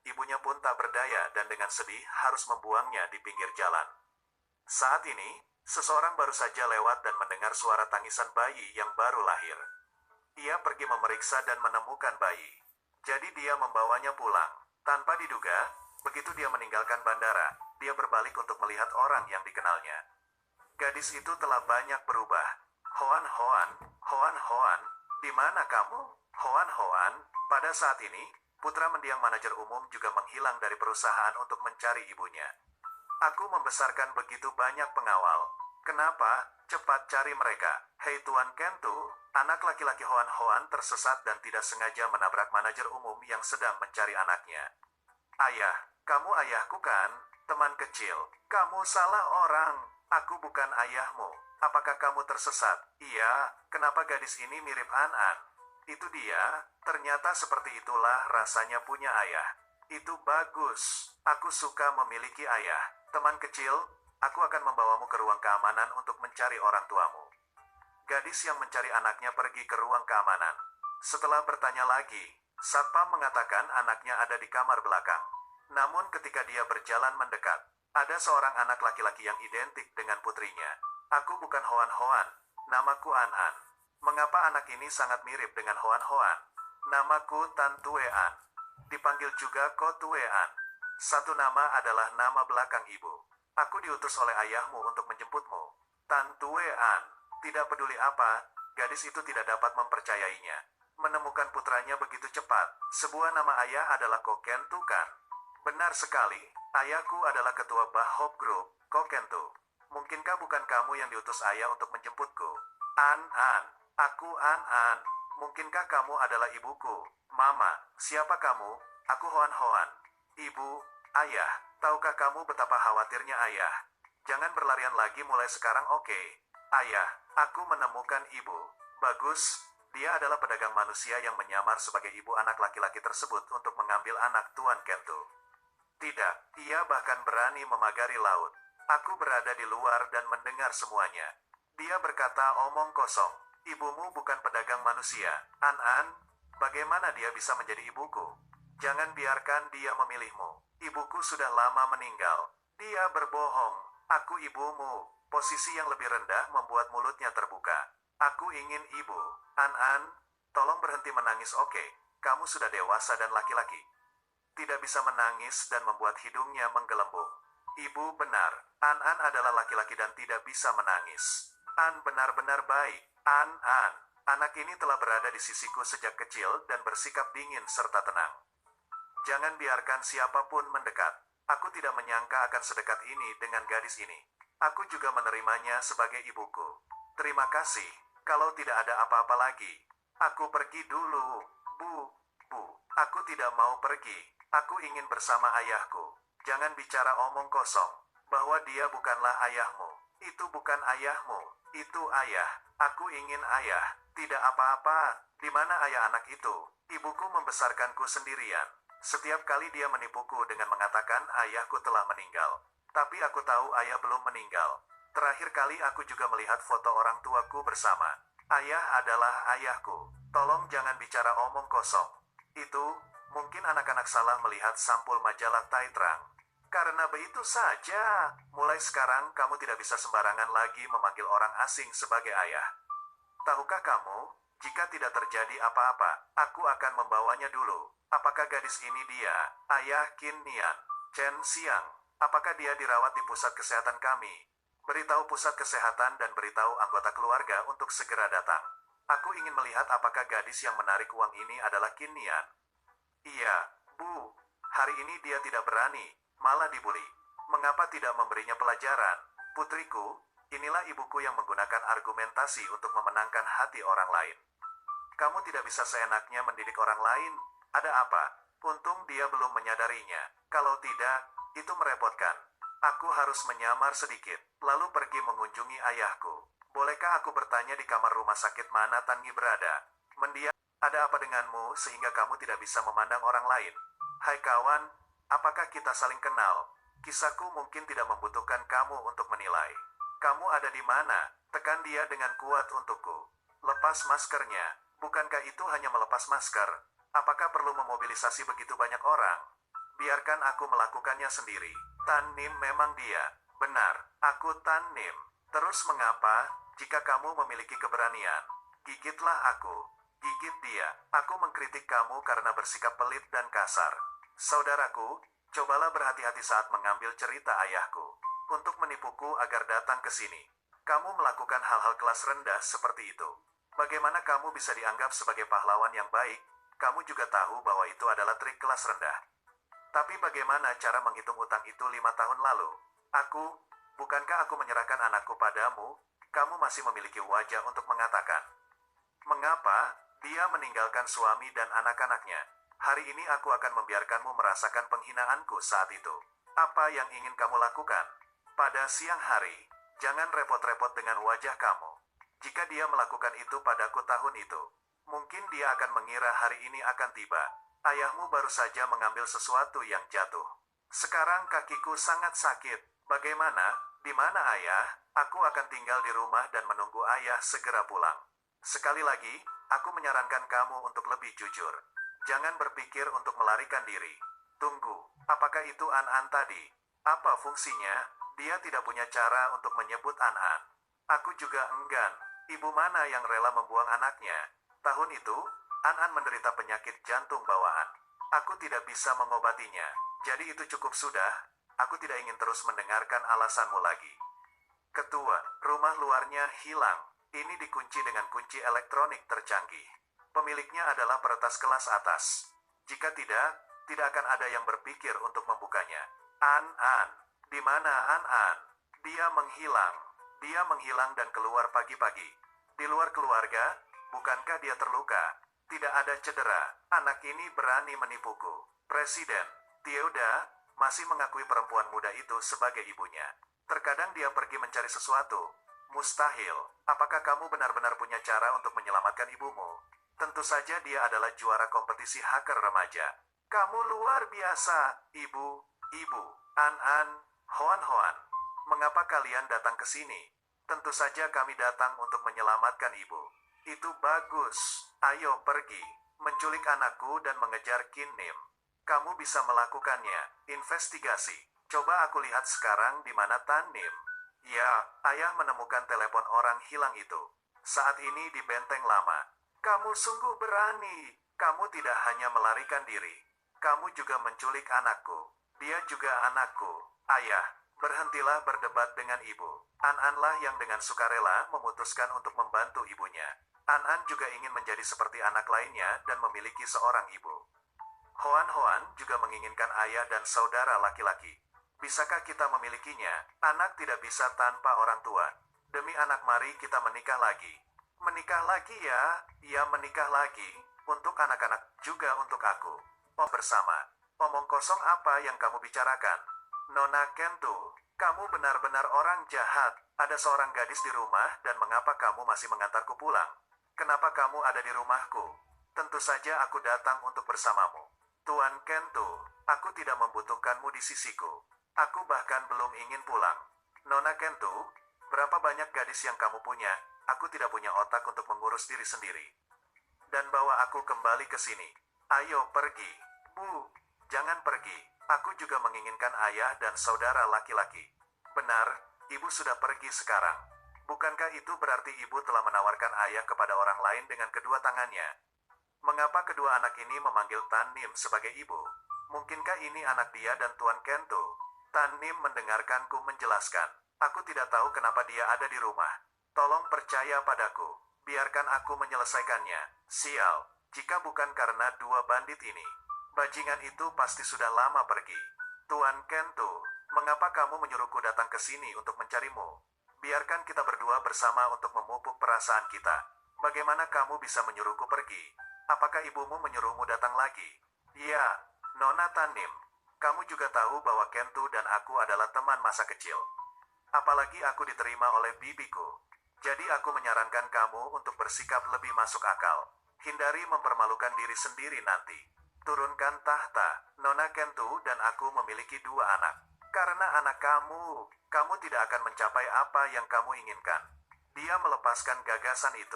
ibunya pun tak berdaya dan dengan sedih harus membuangnya di pinggir jalan. Saat ini, seseorang baru saja lewat dan mendengar suara tangisan bayi yang baru lahir. Ia pergi memeriksa dan menemukan bayi. Jadi dia membawanya pulang. Tanpa diduga, begitu dia meninggalkan bandara, dia berbalik untuk melihat orang yang dikenalnya. Gadis itu telah banyak berubah. Hoan Hoan, Hoan Hoan, di mana kamu? Hoan Hoan, pada saat ini, putra mendiang manajer umum juga menghilang dari perusahaan untuk mencari ibunya. Aku membesarkan begitu banyak pengawal. Kenapa? Cepat cari mereka. Hei Tuan Kentu, anak laki-laki Hoan Hoan tersesat dan tidak sengaja menabrak manajer umum yang sedang mencari anaknya. Ayah, kamu ayahku kan? Teman kecil, kamu salah orang. Aku bukan ayahmu. Apakah kamu tersesat? Iya, kenapa gadis ini mirip An-An? Itu dia, ternyata seperti itulah rasanya punya ayah. Itu bagus. Aku suka memiliki ayah. Teman kecil, aku akan membawamu ke ruang keamanan untuk mencari orang tuamu. Gadis yang mencari anaknya pergi ke ruang keamanan. Setelah bertanya lagi, satpam mengatakan anaknya ada di kamar belakang. Namun ketika dia berjalan mendekat, ada seorang anak laki-laki yang identik dengan putrinya. Aku bukan Hoan Hoan, namaku An-An. Mengapa anak ini sangat mirip dengan Hoan Hoan? Namaku Tan Tue An. Dipanggil juga Ko Tue An. Satu nama adalah nama belakang ibu. Aku diutus oleh ayahmu untuk menjemputmu. Tan Tue An. Tidak peduli apa, gadis itu tidak dapat mempercayainya. Menemukan putranya begitu cepat. Sebuah nama ayah adalah Ko Kentu kan? Benar sekali. Ayahku adalah ketua Bahop Group, Ko Kentu. Mungkinkah bukan kamu yang diutus ayah untuk menjemputku? An-An. Aku An-An. Mungkinkah kamu adalah ibuku? Mama, siapa kamu? Aku Hoan Hoan. Ibu, ayah, tahukah kamu betapa khawatirnya ayah? Jangan berlarian lagi mulai sekarang, oke? Ayah, aku menemukan ibu. Bagus, dia adalah pedagang manusia yang menyamar sebagai ibu anak laki-laki tersebut untuk mengambil anak Tuan Kentu. Tidak, ia bahkan berani memagari laut. Aku berada di luar dan mendengar semuanya. Dia berkata omong kosong. Ibumu bukan pedagang manusia. An-An, bagaimana dia bisa menjadi ibuku? Jangan biarkan dia memilihmu. Ibuku sudah lama meninggal. Dia berbohong. Aku ibumu. Posisi yang lebih rendah membuat mulutnya terbuka. Aku ingin ibu. An-An, tolong berhenti menangis, oke? Kamu sudah dewasa dan laki-laki. Tidak bisa menangis dan membuat hidungnya menggelembung. Ibu benar. An-An adalah laki-laki dan tidak bisa menangis. An benar-benar baik. An-An, anak ini telah berada di sisiku sejak kecil dan bersikap dingin serta tenang. Jangan biarkan siapapun mendekat. Aku tidak menyangka akan sedekat ini dengan gadis ini. Aku juga menerimanya sebagai ibuku. Terima kasih. Kalau tidak ada apa-apa lagi, aku pergi dulu. Bu, aku tidak mau pergi. Aku ingin bersama ayahku. Jangan bicara omong kosong, bahwa dia bukanlah ayahmu. Itu bukan ayahmu, itu ayah. Aku ingin ayah. Tidak apa-apa. Di mana ayah anak itu? Ibuku membesarkanku sendirian. Setiap kali dia menipuku dengan mengatakan ayahku telah meninggal. Tapi aku tahu ayah belum meninggal. Terakhir kali aku juga melihat foto orang tuaku bersama. Ayah adalah ayahku. Tolong jangan bicara omong kosong. Itu, mungkin anak-anak salah melihat sampul majalah Taitrang. Karena begitu saja, mulai sekarang kamu tidak bisa sembarangan lagi memanggil orang asing sebagai ayah. Tahukah kamu, jika tidak terjadi apa-apa, aku akan membawanya dulu. Apakah gadis ini dia, ayah Qin Nian, Chen Xiang? Apakah dia dirawat di pusat kesehatan kami? Beritahu pusat kesehatan dan beritahu anggota keluarga untuk segera datang. Aku ingin melihat apakah gadis yang menarik uang ini adalah Qin Nian. Iya, Bu. Hari ini dia tidak berani, malah dibuli. Mengapa tidak memberinya pelajaran? Putriku, inilah ibuku yang menggunakan argumentasi untuk memenangkan hati orang lain. Kamu tidak bisa seenaknya mendidik orang lain. Ada apa? Untung dia belum menyadarinya. Kalau tidak, itu merepotkan. Aku harus menyamar sedikit, lalu pergi mengunjungi ayahku. Bolehkah aku bertanya di kamar rumah sakit mana Tangi berada? Mendiam, ada apa denganmu sehingga kamu tidak bisa memandang orang lain? Hai kawan, apakah kita saling kenal? Kisahku mungkin tidak membutuhkan kamu untuk menilai. Kamu ada di mana? Tekan dia dengan kuat untukku. Lepas maskernya. Bukankah itu hanya melepas masker? Apakah perlu memobilisasi begitu banyak orang? Biarkan aku melakukannya sendiri. Tan Nim memang dia. Benar, aku Tan Nim. Terus mengapa, jika kamu memiliki keberanian? Gigitlah aku. Gigit dia. Aku mengkritik kamu karena bersikap pelit dan kasar. Saudaraku, cobalah berhati-hati saat mengambil cerita ayahku. Untuk menipuku agar datang ke sini. Kamu melakukan hal-hal kelas rendah seperti itu. Bagaimana kamu bisa dianggap sebagai pahlawan yang baik? Kamu juga tahu bahwa itu adalah trik kelas rendah. Tapi bagaimana cara menghitung utang itu 5 tahun lalu? Bukankah aku menyerahkan anakku padamu? Kamu masih memiliki wajah untuk mengatakan. Mengapa? Dia meninggalkan suami dan anak-anaknya. Hari ini aku akan membiarkanmu merasakan penghinaanku saat itu. Apa yang ingin kamu lakukan? Pada siang hari, jangan repot-repot dengan wajah kamu. Jika dia melakukan itu padaku tahun itu, mungkin dia akan mengira hari ini akan tiba. Ayahmu baru saja mengambil sesuatu yang jatuh. Sekarang kakiku sangat sakit. Bagaimana? Di mana ayah? Aku akan tinggal di rumah dan menunggu ayah segera pulang. Sekali lagi, aku menyarankan kamu untuk lebih jujur. Jangan berpikir untuk melarikan diri. Tunggu, apakah itu An-An tadi? Apa fungsinya? Dia tidak punya cara untuk menyebut An-An. Aku juga enggan. Ibu mana yang rela membuang anaknya? Tahun itu, An-An menderita penyakit jantung bawaan. Aku tidak bisa mengobatinya. Jadi itu cukup sudah. Aku tidak ingin terus mendengarkan alasanmu lagi. Ketua, rumah luarnya hilang. Ini dikunci dengan kunci elektronik tercanggih. Pemiliknya adalah peretas kelas atas. Jika tidak akan ada yang berpikir untuk membukanya. An-An, di mana An-An? Dia menghilang. Dia menghilang dan keluar pagi-pagi. Di luar keluarga, bukankah dia terluka? Tidak ada cedera. Anak ini berani menipuku. Presiden, Theoda, masih mengakui perempuan muda itu sebagai ibunya. Terkadang dia pergi mencari sesuatu. Mustahil. Apakah kamu benar-benar punya cara untuk menyelamatkan ibumu? Tentu saja dia adalah juara kompetisi hacker remaja. Kamu luar biasa, ibu. An-An, Hoan-Hoan. Mengapa kalian datang ke sini? Tentu saja kami datang untuk menyelamatkan ibu. Itu bagus. Ayo pergi. Menculik anakku dan mengejar Kin Nim. Kamu bisa melakukannya. Investigasi. Coba aku lihat sekarang di mana Tan Nim. Ya, ayah menemukan telepon orang hilang itu. Saat ini di benteng lama. Kamu sungguh berani. Kamu tidak hanya melarikan diri. Kamu juga menculik anakku. Dia juga anakku. Ayah, berhentilah berdebat dengan ibu. An-Anlah yang dengan sukarela memutuskan untuk membantu ibunya. An-An juga ingin menjadi seperti anak lainnya dan memiliki seorang ibu. Hoan-Hoan juga menginginkan ayah dan saudara laki-laki. Bisakah kita memilikinya? Anak tidak bisa tanpa orang tua. Demi anak mari kita menikah lagi. Menikah lagi ya? Ya menikah lagi. Untuk anak-anak juga untuk aku. Bersama. Omong kosong apa yang kamu bicarakan? Nona Kentu, kamu benar-benar orang jahat. Ada seorang gadis di rumah dan mengapa kamu masih mengantarku pulang? Kenapa kamu ada di rumahku? Tentu saja aku datang untuk bersamamu. Tuan Kentu, aku tidak membutuhkanmu di sisiku. Aku bahkan belum ingin pulang. Nona Kentu, berapa banyak gadis yang kamu punya? Aku tidak punya otak untuk mengurus diri sendiri. Dan bawa aku kembali ke sini. Ayo pergi. Bu, jangan pergi. Aku juga menginginkan ayah dan saudara laki-laki. Benar, ibu sudah pergi sekarang. Bukankah itu berarti ibu telah menawarkan ayah kepada orang lain dengan kedua tangannya? Mengapa kedua anak ini memanggil Tan Nim sebagai ibu? Mungkinkah ini anak dia dan Tuan Kentu? Tan Nim mendengarkanku menjelaskan. Aku tidak tahu kenapa dia ada di rumah. Tolong percaya padaku. Biarkan aku menyelesaikannya. Sial, jika bukan karena dua bandit ini. Bajingan itu pasti sudah lama pergi. Tuan Kentu, mengapa kamu menyuruhku datang ke sini untuk mencarimu? Biarkan kita berdua bersama untuk memupuk perasaan kita. Bagaimana kamu bisa menyuruhku pergi? Apakah ibumu menyuruhmu datang lagi? Ya, Nona Tan Nim. Kamu juga tahu bahwa Kentu dan aku adalah teman masa kecil. Apalagi aku diterima oleh bibiku. Jadi aku menyarankan kamu untuk bersikap lebih masuk akal. Hindari mempermalukan diri sendiri nanti. Turunkan tahta. Nona Kentu dan aku memiliki 2 anak. Karena anak kamu tidak akan mencapai apa yang kamu inginkan. Dia melepaskan gagasan itu.